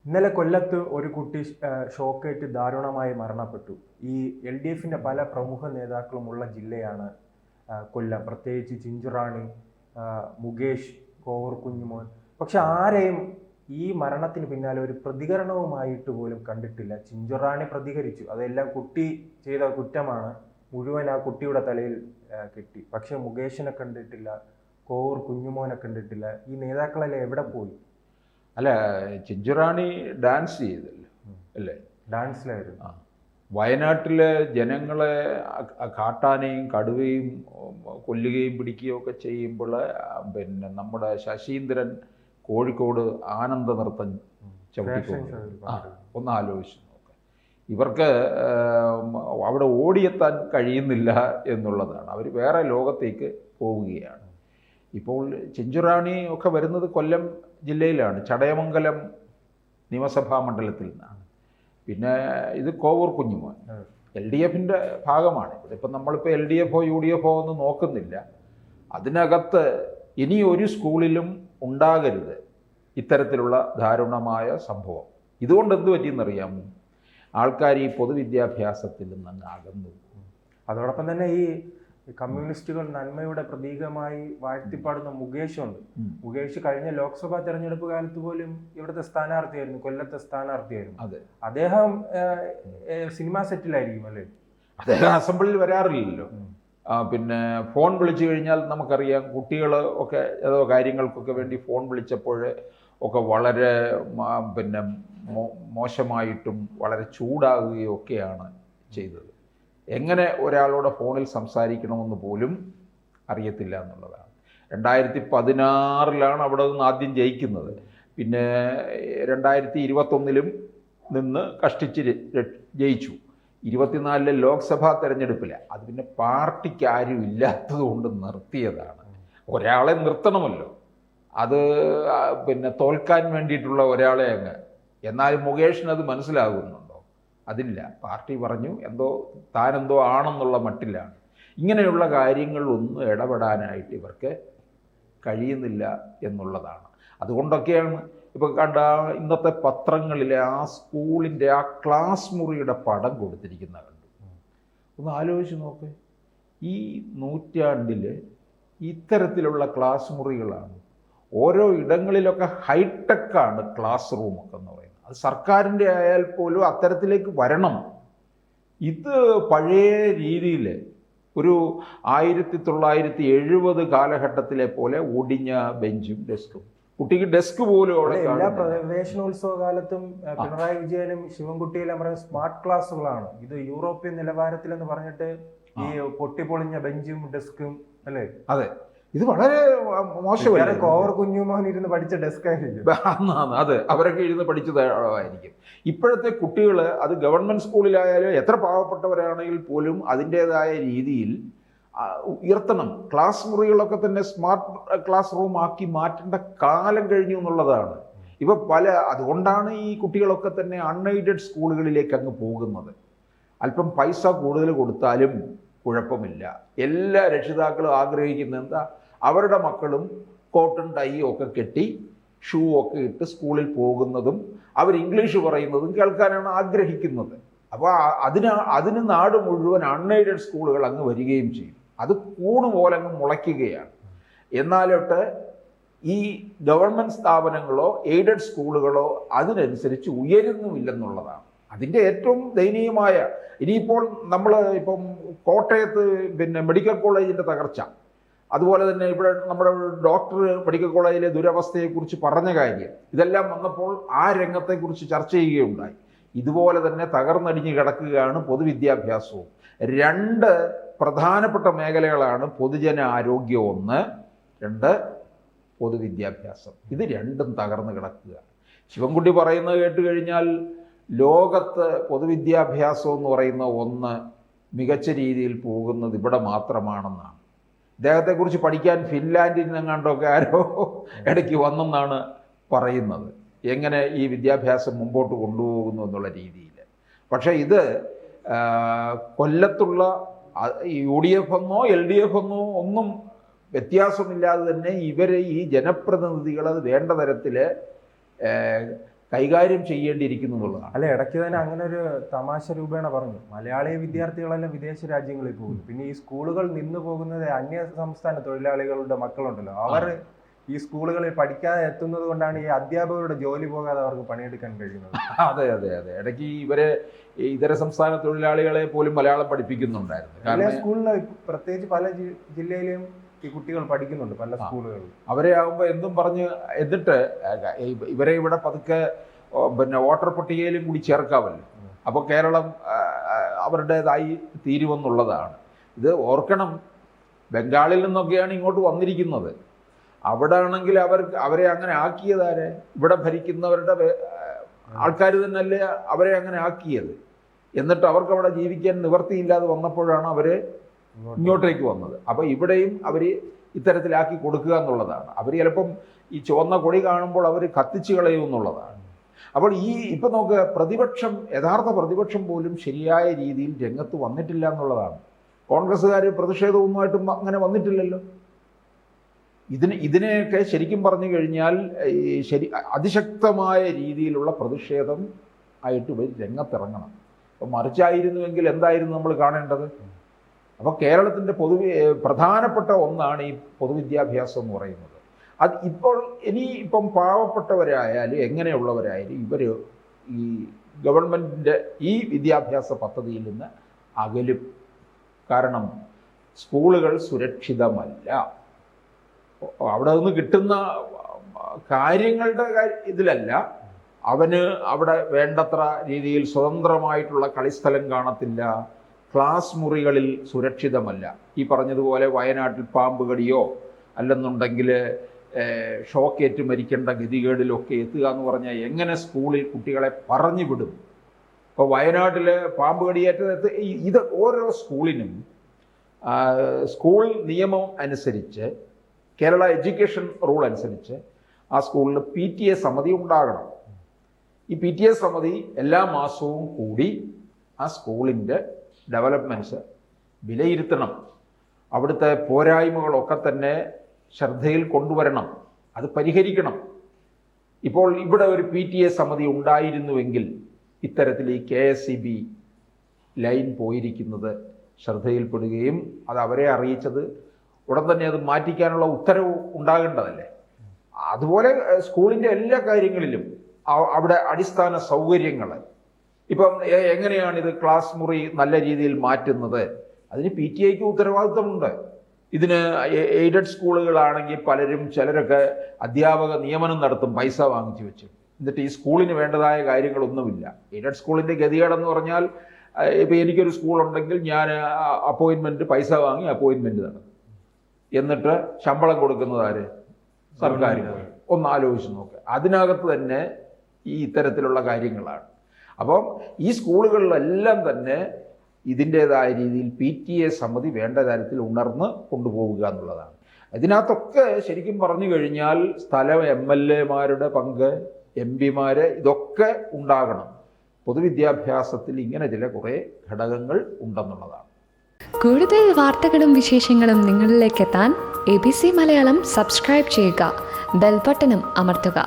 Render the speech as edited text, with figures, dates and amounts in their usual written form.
ഇന്നലെ കൊല്ലത്ത് ഒരു കുട്ടി ഷോക്കേറ്റ് ദാരുണമായി മരണപ്പെട്ടു. ഈ LDFിൻ്റെ പല പ്രമുഖ നേതാക്കളുമുള്ള ജില്ലയാണ് കൊല്ലം, പ്രത്യേകിച്ച് ചിഞ്ചുറാണി, മുകേഷ്, കോവൂർ കുഞ്ഞുമോൻ. പക്ഷെ ആരെയും ഈ മരണത്തിന് പിന്നാലെ ഒരു പ്രതികരണവുമായിട്ട് പോലും കണ്ടിട്ടില്ല. ചിഞ്ചുറാണി പ്രതികരിച്ചു, അതെല്ലാം കുട്ടി ചെയ്ത കുറ്റമാണ്, മുഴുവൻ ആ കുട്ടിയുടെ തലയിൽ കിട്ടി. പക്ഷെ മുകേഷിനെ കണ്ടിട്ടില്ല, കോവൂർ കുഞ്ഞുമോനെ കണ്ടിട്ടില്ല. ഈ നേതാക്കളെല്ലാം എവിടെ പോയി? അല്ല, ചിഞ്ചുറാണി ഡാൻസ് ചെയ്തല്ലോ അല്ലേ? ഡാൻസിലായിരുന്നു. വയനാട്ടിലെ ജനങ്ങളെ കാട്ടാനയും കടുവയും കൊല്ലുകയും പിടിക്കുകയും ഒക്കെ ചെയ്യുമ്പോൾ പിന്നെ നമ്മുടെ ശശീന്ദ്രൻ കോഴിക്കോട് ആനന്ദ നൃത്തം ചവിട്ടിക്കൊണ്ട് ഒന്ന് ആലോചിച്ച് നോക്കാം. ഇവർക്ക് അവിടെ ഓടിയെത്താൻ കഴിയുന്നില്ല എന്നുള്ളതാണ്. അവർ വേറെ ലോകത്തേക്ക് പോവുകയാണ്. ഇപ്പോൾ ചിഞ്ചുറാണി ഒക്കെ വരുന്നത് കൊല്ലം ജില്ലയിലാണ്, ചടയമംഗലം നിയമസഭാ മണ്ഡലത്തിൽ നിന്നാണ്. പിന്നെ ഇത് കോവൂർ കുഞ്ഞുമോൻ LDFിൻ്റെ ഭാഗമാണ്. ഇവിടെ ഇപ്പം നമ്മളിപ്പോൾ LDFോ UDFോ ഒന്നും നോക്കുന്നില്ല. അതിനകത്ത് ഇനി ഒരു സ്കൂളിലും ഉണ്ടാകരുത് ഇത്തരത്തിലുള്ള ദാരുണമായ സംഭവം. ഇതുകൊണ്ട് എന്ത് പറ്റിയെന്നറിയാമോ? ആൾക്കാർ ഈ പൊതുവിദ്യാഭ്യാസത്തിൽ നിന്ന് അകന്നു. അതോടൊപ്പം തന്നെ ഈ കമ്മ്യൂണിസ്റ്റുകൾ നന്മയുടെ പ്രതീകമായി വാഴ്ത്തിപ്പാടുന്ന മുകേഷുണ്ട്. മുകേഷ് കഴിഞ്ഞ ലോക്സഭാ തെരഞ്ഞെടുപ്പ് കാലത്ത് പോലും ഇവിടുത്തെ സ്ഥാനാർത്ഥിയായിരുന്നു, കൊല്ലത്തെ സ്ഥാനാർത്ഥിയായിരുന്നു. അതെ, അദ്ദേഹം സിനിമാ സെറ്റിലായിരിക്കും അല്ലേ? അദ്ദേഹം അസംബ്ലിയിൽ വരാറില്ലല്ലോ. പിന്നെ ഫോൺ വിളിച്ചു കഴിഞ്ഞാൽ നമുക്കറിയാം, കുട്ടികൾ ഒക്കെ ഏതോ കാര്യങ്ങൾക്കൊക്കെ വേണ്ടി ഫോൺ വിളിച്ചപ്പോൾ ഒക്കെ വളരെ പിന്നെ മോശമായിട്ടും വളരെ ചൂടാകുകയും ഒക്കെയാണ് ചെയ്തത്. എങ്ങനെ ഒരാളോട് ഫോണിൽ സംസാരിക്കണമെന്ന് പോലും അറിയത്തില്ല എന്നുള്ളതാണ്. 2016 അവിടെ നിന്ന് ആദ്യം ജയിക്കുന്നത്. പിന്നെ 2021 നിന്ന് കഷ്ടിച്ച് ജയിച്ചു. 24 ലോക്സഭാ തെരഞ്ഞെടുപ്പിൽ അത് പിന്നെ പാർട്ടിക്ക് ആരും ഇല്ലാത്തത് കൊണ്ട് നിർത്തിയതാണ്. ഒരാളെ നിർത്തണമല്ലോ, അത് പിന്നെ തോൽക്കാൻ വേണ്ടിയിട്ടുള്ള ഒരാളെ അങ്ങ്. എന്നാലും മുകേഷിനത് മനസ്സിലാകുന്നുണ്ടോ? അതില്ല. പാർട്ടി പറഞ്ഞു താനെന്തോ ആണെന്നുള്ള മട്ടിലാണ്. ഇങ്ങനെയുള്ള കാര്യങ്ങളിലൊന്നും ഇടപെടാനായിട്ട് ഇവർക്ക് കഴിയുന്നില്ല എന്നുള്ളതാണ്. അതുകൊണ്ടൊക്കെയാണ് ഇപ്പോൾ കണ്ട ഇന്നത്തെ പത്രങ്ങളിലെ ആ സ്കൂളിൻ്റെ ആ ക്ലാസ് മുറിയുടെ പടം കൊടുത്തിരിക്കുന്ന കണ്ടു. ഒന്ന് ആലോചിച്ച് നോക്ക്. ഈ നൂറ്റാണ്ടിൽ ഇത്തരത്തിലുള്ള ക്ലാസ് മുറികളാണ്. ഓരോ ഇടങ്ങളിലൊക്കെ ഹൈടെക്കാണ് ക്ലാസ് റൂമൊക്കെ എന്ന് പറയുന്നത്. അത് സർക്കാരിൻ്റെ ആയാൽ പോലും അത്തരത്തിലേക്ക് വരണം. ഇത് പഴയ രീതിയിൽ ഒരു 1970 കാലഘട്ടത്തിലെ പോലെ ഒടിഞ്ഞ ബെഞ്ചും ഡെസ്കും, കുട്ടിക്ക് ഡെസ്ക് പോലും അവിടെ. എല്ലാ പ്രവേശനോത്സവ കാലത്തും പിണറായി വിജയനും ശിവൻകുട്ടിയിലും പറയുന്ന സ്മാർട്ട് ക്ലാസ്സുകളാണ്. ഇത് യൂറോപ്യൻ നിലവാരത്തിൽ എന്ന് പറഞ്ഞിട്ട് ഈ പൊട്ടിപ്പൊളിഞ്ഞ ബെഞ്ചും ഡെസ്കും അല്ലേ? അതെ, ഇത് വളരെ മോശമല്ല. കോവൂർ കുഞ്ഞുമോൻ ഇരുന്ന് പഠിച്ച ഡെസ്ക് ആയിരിക്കും. അതെ, അവരൊക്കെ ഇരുന്ന് പഠിച്ചതായിരിക്കും. ഇപ്പോഴത്തെ കുട്ടികൾ അത് ഗവൺമെൻറ് സ്കൂളിലായാലും എത്ര പാവപ്പെട്ടവരാണെങ്കിൽ പോലും അതിൻ്റേതായ രീതിയിൽ ഉയർത്തണം. ക്ലാസ് മുറികളൊക്കെ തന്നെ സ്മാർട്ട് ക്ലാസ് റൂം ആക്കി മാറ്റേണ്ട കാലം കഴിഞ്ഞു എന്നുള്ളതാണ്. ഇവ അതുകൊണ്ടാണ് ഈ കുട്ടികളൊക്കെ തന്നെ അൺഎയ്ഡഡ് സ്കൂളുകളിലേക്ക് അങ്ങ് പോകുന്നത്. അല്പം പൈസ കൂടുതൽ കൊടുത്താലും കുഴപ്പമില്ല. എല്ലാ രക്ഷിതാക്കളും ആഗ്രഹിക്കുന്നത് എന്താ? അവരുടെ മക്കളും കോട്ടൺ ടൈ ഒക്കെ കെട്ടി ഷൂ ഒക്കെ ഇട്ട് സ്കൂളിൽ പോകുന്നതും അവർ ഇംഗ്ലീഷ് പറയുന്നതും കേൾക്കാനാണ് ആഗ്രഹിക്കുന്നത്. അപ്പോൾ അതിന് നാട് മുഴുവൻ അൺഎയ്ഡഡ് സ്കൂളുകൾ അങ്ങ് വരികയും ചെയ്യും. അത് പോലെ അങ്ങ് മുളയ്ക്കുകയാണ്. എന്നാലോട്ട് ഈ ഗവൺമെൻറ് സ്ഥാപനങ്ങളോ എയ്ഡഡ് സ്കൂളുകളോ അതിനനുസരിച്ച് ഉയരുന്നുമില്ലെന്നുള്ളതാണ് അതിൻ്റെ ഏറ്റവും ദയനീയമായ. ഇനിയിപ്പോൾ നമ്മൾ ഇപ്പം കോട്ടയത്ത് പിന്നെ മെഡിക്കൽ കോളേജിൻ്റെ തകർച്ച, അതുപോലെ തന്നെ ഇവിടെ നമ്മുടെ ഡോക്ടർ മെഡിക്കൽ കോളേജിലെ ദുരവസ്ഥയെക്കുറിച്ച് പറഞ്ഞ കാര്യം, ഇതെല്ലാം വന്നപ്പോൾ ആ രംഗത്തെക്കുറിച്ച് ചർച്ച ചെയ്യുകയുണ്ടായി. ഇതുപോലെ തന്നെ തകർന്നടിഞ്ഞ് കിടക്കുകയാണ് പൊതുവിദ്യാഭ്യാസവും. 2 പ്രധാനപ്പെട്ട മേഖലകളാണ് പൊതുജന ആരോഗ്യം 1, 2 പൊതുവിദ്യാഭ്യാസം. ഇത് രണ്ടും തകർന്ന് കിടക്കുക. ശിവൻകുട്ടി പറയുന്നത് കേട്ട് കഴിഞ്ഞാൽ ലോകത്ത് പൊതുവിദ്യാഭ്യാസം എന്ന് പറയുന്ന ഒന്ന് മികച്ച രീതിയിൽ പോകുന്നത് ഇവിടെ മാത്രമാണെന്നാണ്. ഇദ്ദേഹത്തെക്കുറിച്ച് പഠിക്കാൻ ഫിൻലാൻഡിൽ നിന്നെങ്ങാണ്ടൊക്കെ ആരോ ഇടയ്ക്ക് വന്നെന്നാണ് പറയുന്നത്, എങ്ങനെ ഈ വിദ്യാഭ്യാസം മുമ്പോട്ട് കൊണ്ടുപോകുന്നു എന്നുള്ള രീതിയിൽ. പക്ഷേ ഇത് കൊല്ലത്തുള്ള UDF എന്നോ LDF എന്നോ ഒന്നും വ്യത്യാസമില്ലാതെ തന്നെ ഇവരെ ഈ ജനപ്രതിനിധികൾ അത് വേണ്ട തരത്തിൽ കൈകാര്യം ചെയ്യേണ്ടിയിരിക്കുന്നു എന്നുള്ളതാണ്. അല്ല, ഇടയ്ക്ക് തന്നെ അങ്ങനെ ഒരു തമാശ രൂപേണ പറഞ്ഞു, മലയാളി വിദ്യാർത്ഥികളെല്ലാം വിദേശ രാജ്യങ്ങളിൽ പോകുന്നു, പിന്നെ ഈ സ്കൂളുകൾ നിന്നു പോകുന്നത് അന്യ സംസ്ഥാന തൊഴിലാളികളുടെ മക്കളുണ്ടല്ലോ, അവർ ഈ സ്കൂളുകളിൽ പഠിക്കാതെ എത്തുന്നത് കൊണ്ടാണ് ഈ അധ്യാപകരുടെ ജോലി പോകാതെ അവർക്ക് പണിയെടുക്കാൻ കഴിയുന്നത്. അതെ അതെ അതെ, ഇടയ്ക്ക് ഇതര സംസ്ഥാന തൊഴിലാളികളെ പോലും മലയാളം പഠിപ്പിക്കുന്നുണ്ടായിരുന്നു. കാരണം സ്കൂളിൽ പ്രത്യേകിച്ച് പല ജില്ലയിലും ഈ കുട്ടികൾ പഠിക്കുന്നുണ്ട് പല സ്കൂളുകളിൽ. അവരെ ആകുമ്പോൾ എന്തും പറഞ്ഞ് എന്നിട്ട് ഇവരെ ഇവിടെ പതുക്കെ പിന്നെ വോട്ടർ പട്ടികയിലും കൂടി ചേർക്കാമല്ലോ. അപ്പോൾ കേരളം അവരുടേതായി തീരുമെന്നുള്ളതാണ്. ഇത് ഓർക്കണം, ബംഗാളിൽ നിന്നൊക്കെയാണ് ഇങ്ങോട്ട് വന്നിരിക്കുന്നത്. അവിടെ ആണെങ്കിൽ അവരെ അങ്ങനെ ആക്കിയതാരെ? ഇവിടെ ഭരിക്കുന്നവരുടെ ആൾക്കാർ തന്നെയല്ലേ അവരെ അങ്ങനെ ആക്കിയത്. എന്നിട്ട് അവർക്ക് അവിടെ ജീവിക്കാൻ നിവൃത്തിയില്ലാതെ വന്നപ്പോഴാണ് അവർ ഇങ്ങോട്ടേക്ക് വന്നത്. അപ്പോൾ ഇവിടെയും അവർ ഇത്തരത്തിലാക്കി കൊടുക്കുക എന്നുള്ളതാണ്. അവർ ചിലപ്പം ഈ ചുവന്ന കൊടി കാണുമ്പോൾ അവർ കത്തിച്ചു കളയും എന്നുള്ളതാണ്. അപ്പോൾ ഇപ്പം നോക്കുക, യഥാർത്ഥ പ്രതിപക്ഷം പോലും ശരിയായ രീതിയിൽ രംഗത്ത് വന്നിട്ടില്ല എന്നുള്ളതാണ്. കോൺഗ്രസ്സുകാർ പ്രതിഷേധവുമായിട്ടും അങ്ങനെ വന്നിട്ടില്ലല്ലോ. ഇതിനെയൊക്കെ ശരിക്കും പറഞ്ഞു കഴിഞ്ഞാൽ അതിശക്തമായ രീതിയിലുള്ള പ്രതിഷേധം ആയിട്ട് ഇവർ രംഗത്തിറങ്ങണം. അപ്പോൾ മറിച്ചായിരുന്നുവെങ്കിൽ എന്തായിരുന്നു നമ്മൾ കാണേണ്ടത്? അപ്പോൾ കേരളത്തിൻ്റെ പ്രധാനപ്പെട്ട ഒന്നാണ് ഈ പൊതുവിദ്യാഭ്യാസം എന്ന് പറയുന്നത്. അത് ഇനിയിപ്പം പാവപ്പെട്ടവരായാലും എങ്ങനെയുള്ളവരായാലും ഇവർ ഈ ഗവൺമെൻറ്റിൻ്റെ ഈ വിദ്യാഭ്യാസ പദ്ധതിയിൽ നിന്ന് അകലും. കാരണം സ്കൂളുകൾ സുരക്ഷിതമല്ല. അവിടെ നിന്ന് കിട്ടുന്ന കാര്യങ്ങളുടെ ഇതിലല്ല, അവന് അവിടെ വേണ്ടത്ര രീതിയിൽ സ്വതന്ത്രമായിട്ടുള്ള കളിസ്ഥലം കാണത്തില്ല, ക്ലാസ് മുറികളിൽ സുരക്ഷിതമല്ല. ഈ പറഞ്ഞതുപോലെ വയനാട്ടിൽ പാമ്പ് കടിയോ അല്ലെന്നുണ്ടെങ്കിൽ ഷോക്കേറ്റ് മരിക്കേണ്ട ഗതികേടിലൊക്കെ എത്തുക എന്ന് പറഞ്ഞാൽ എങ്ങനെ സ്കൂളിൽ കുട്ടികളെ പറഞ്ഞു വിടും? ഇപ്പോൾ വയനാട്ടിൽ പാമ്പ് കടിയേറ്റത് ഇത് ഓരോ സ്കൂളിനും സ്കൂൾ നിയമം അനുസരിച്ച്, കേരള എഡ്യൂക്കേഷൻ റൂൾ അനുസരിച്ച് ആ സ്കൂളിൽ PTA സമിതി ഉണ്ടാകണം. ഈ PTA സമിതി എല്ലാ മാസവും കൂടി ആ സ്കൂളിൻ്റെ ഡെവലപ്മെൻറ്റ്സ് വിലയിരുത്തണം. അവിടുത്തെ പോരായ്മകളൊക്കെ തന്നെ ശ്രദ്ധയിൽ കൊണ്ടുവരണം, അത് പരിഹരിക്കണം. ഇപ്പോൾ ഇവിടെ ഒരു PTA സമിതി ഉണ്ടായിരുന്നുവെങ്കിൽ ഇത്തരത്തിൽ ഈ KSEB ലൈൻ പോയിരിക്കുന്നത് ശ്രദ്ധയിൽപ്പെടുകയും അത് അവരെ അറിയിച്ചത് ഉടൻ തന്നെ അത് മാറ്റിക്കാനുള്ള ഉത്തരവ് ഉണ്ടാകേണ്ടതല്ലേ. അതുപോലെ സ്കൂളിൻ്റെ എല്ലാ കാര്യങ്ങളിലും അവിടെ അടിസ്ഥാന സൗകര്യങ്ങൾ, ഇപ്പം എങ്ങനെയാണിത് ക്ലാസ് മുറി നല്ല രീതിയിൽ മാറ്റുന്നത്? അതിന് PTAക്ക് ഉത്തരവാദിത്തമുണ്ട്. ഇതിന് എയ്ഡഡ് സ്കൂളുകളാണെങ്കിൽ ചിലരൊക്കെ അധ്യാപക നിയമനം നടത്തും പൈസ വാങ്ങിച്ചു വെച്ച്. എന്നിട്ട് ഈ സ്കൂളിന് വേണ്ടതായ കാര്യങ്ങളൊന്നുമില്ല. എയ്ഡഡ് സ്കൂളിൻ്റെ ഗതികേടെന്ന് പറഞ്ഞാൽ, ഇപ്പം എനിക്കൊരു സ്കൂളുണ്ടെങ്കിൽ ഞാൻ പൈസ വാങ്ങി അപ്പോയിൻമെൻറ്റ് നടത്തും. എന്നിട്ട് ശമ്പളം കൊടുക്കുന്നത് ആര്? സർക്കാർ. ഒന്ന് ആലോചിച്ച് നോക്കുക. അതിനകത്ത് തന്നെ ഈ ഇത്തരത്തിലുള്ള കാര്യങ്ങളാണ്. അപ്പം ഈ സ്കൂളുകളിലെല്ലാം തന്നെ ഇതിൻ്റേതായ രീതിയിൽ PTA സമിതി വേണ്ട തരത്തിൽ ഉണർന്ന് കൊണ്ടുപോവുക എന്നുള്ളതാണ്. ഇതിനകത്തൊക്കെ ശരിക്കും പറഞ്ഞു കഴിഞ്ഞാൽ സ്ഥലം MLA-മാരുടെ പങ്ക്, MP-മാർ, ഇതൊക്കെ ഉണ്ടാകണം. പൊതുവിദ്യാഭ്യാസത്തിൽ ഇങ്ങനെ ചില കുറേ ഘടകങ്ങൾ ഉണ്ടെന്നുള്ളതാണ്. കൂടുതൽ വാർത്തകളും വിശേഷങ്ങളും നിങ്ങളിലേക്ക് എത്താൻ ABC മലയാളം സബ്സ്ക്രൈബ് ചെയ്യുക, ബെൽബട്ടനും അമർത്തുക.